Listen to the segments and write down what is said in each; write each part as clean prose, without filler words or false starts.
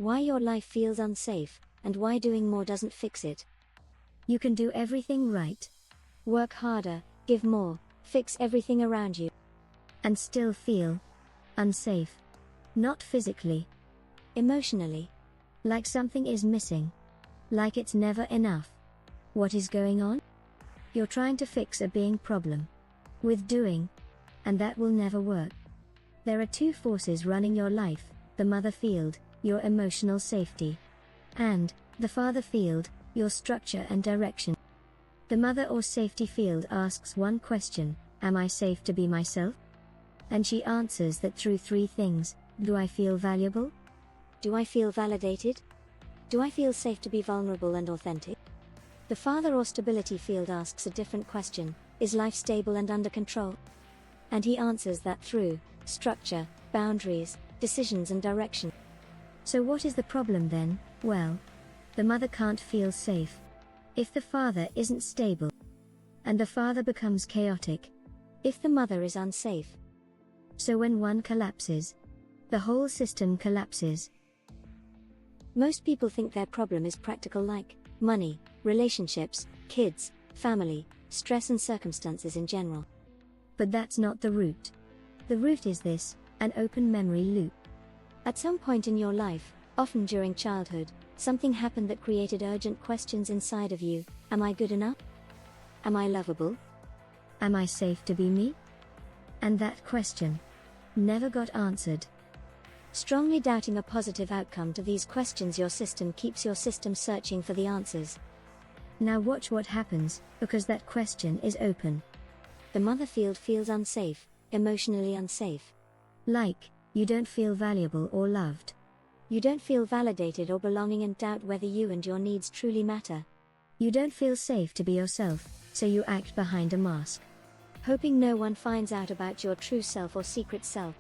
Why your life feels unsafe, and why doing more doesn't fix it. You can do everything right. Work harder, give more, fix everything around you. And still feel unsafe. Not physically. Emotionally. Like something is missing. Like it's never enough. What is going on? You're trying to fix a being problem. With doing. And that will never work. There are two forces running your life, the mother field, your emotional safety. And the father field, your structure and direction. The mother or safety field asks one question, am I safe to be myself? And she answers that through three things. Do I feel valuable? Do I feel validated? Do I feel safe to be vulnerable and authentic? The father or stability field asks a different question, is life stable and under control? And he answers that through structure, boundaries, decisions and direction. So what is the problem then? Well, the mother can't feel safe if the father isn't stable. And the father becomes chaotic if the mother is unsafe. So when one collapses, the whole system collapses. Most people think their problem is practical, like money, relationships, kids, family, stress and circumstances in general. But that's not the root. The root is this, an open memory loop. At some point in your life, often during childhood, something happened that created urgent questions inside of you. Am I good enough? Am I lovable? Am I safe to be me? And that question never got answered. Strongly doubting a positive outcome to these questions, your system keeps your system searching for the answers. Now watch what happens, because that question is open. The mother field feels unsafe, emotionally unsafe. Like, you don't feel valuable or loved. You don't feel validated or belonging and doubt whether you and your needs truly matter. You don't feel safe to be yourself, so you act behind a mask, hoping no one finds out about your true self or secret self.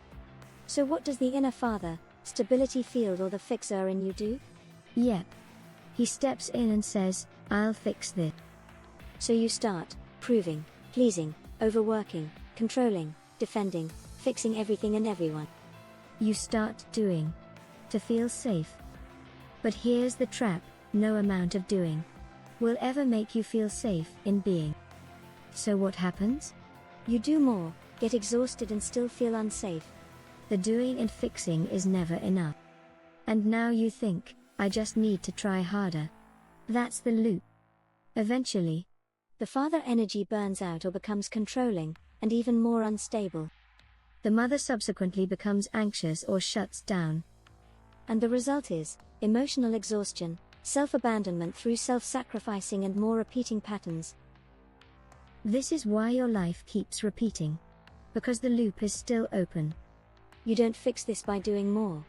So what does the inner father, stability field or the fixer in you do? Yep. He steps in and says, I'll fix this. So you start proving, pleasing, overworking, controlling, defending, fixing everything and everyone. You start doing to feel safe. But here's the trap, no amount of doing will ever make you feel safe in being. So what happens? You do more, get exhausted and still feel unsafe. The doing and fixing is never enough. And now you think, I just need to try harder. That's the loop. Eventually, the father energy burns out or becomes controlling, and even more unstable. The mother subsequently becomes anxious or shuts down. And the result is emotional exhaustion, self-abandonment through self-sacrificing and more repeating patterns. This is why your life keeps repeating. Because the loop is still open. You don't fix this by doing more.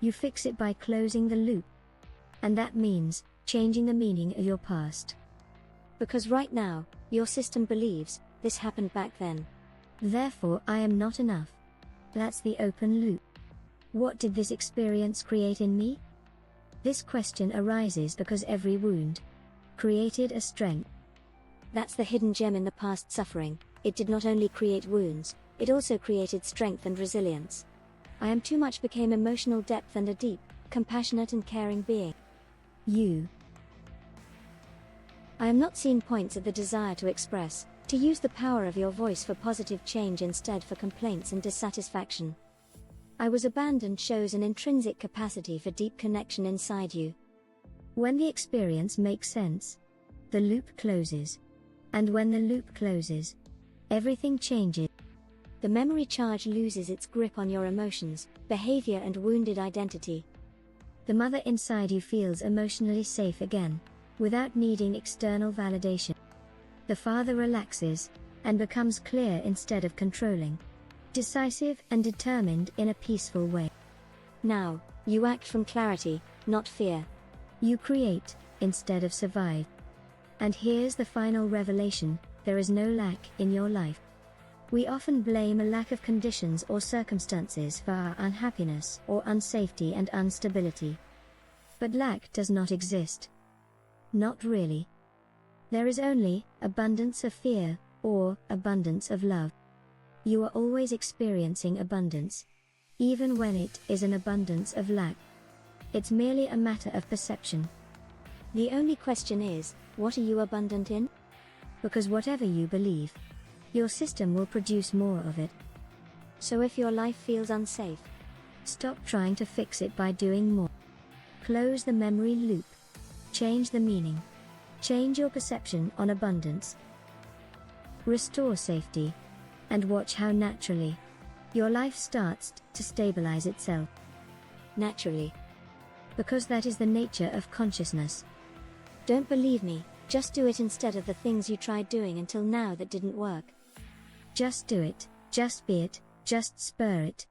You fix it by closing the loop. And that means changing the meaning of your past. Because right now, your system believes, this happened back then. Therefore I am not enough. That's the open loop. What did this experience create in me? This question arises because every wound created a strength. That's the hidden gem in the past suffering. It did not only create wounds, it also created strength and resilience. I am too much became emotional depth and a deep, compassionate and caring being. I am not seen points at the desire to express, to use the power of your voice for positive change instead for complaints and dissatisfaction. I was abandoned shows an intrinsic capacity for deep connection inside you. When the experience makes sense, the loop closes. And when the loop closes, everything changes. The memory charge loses its grip on your emotions, behavior and wounded identity. The mother inside you feels emotionally safe again, without needing external validation. The father relaxes, and becomes clear instead of controlling, decisive and determined in a peaceful way. Now, you act from clarity, not fear. You create, instead of survive. And here's the final revelation, there is no lack in your life. We often blame a lack of conditions or circumstances for our unhappiness or unsafety and instability. But lack does not exist. Not really. There is only abundance of fear, or abundance of love. You are always experiencing abundance, even when it is an abundance of lack. It's merely a matter of perception. The only question is, what are you abundant in? Because whatever you believe, your system will produce more of it. So if your life feels unsafe, stop trying to fix it by doing more. Close the memory loop. Change the meaning. Change your perception on abundance. Restore safety. And watch how naturally your life starts to stabilize itself. Naturally. Because that is the nature of consciousness. Don't believe me, just do it instead of the things you tried doing until now that didn't work. Just do it, just be it, just spur it.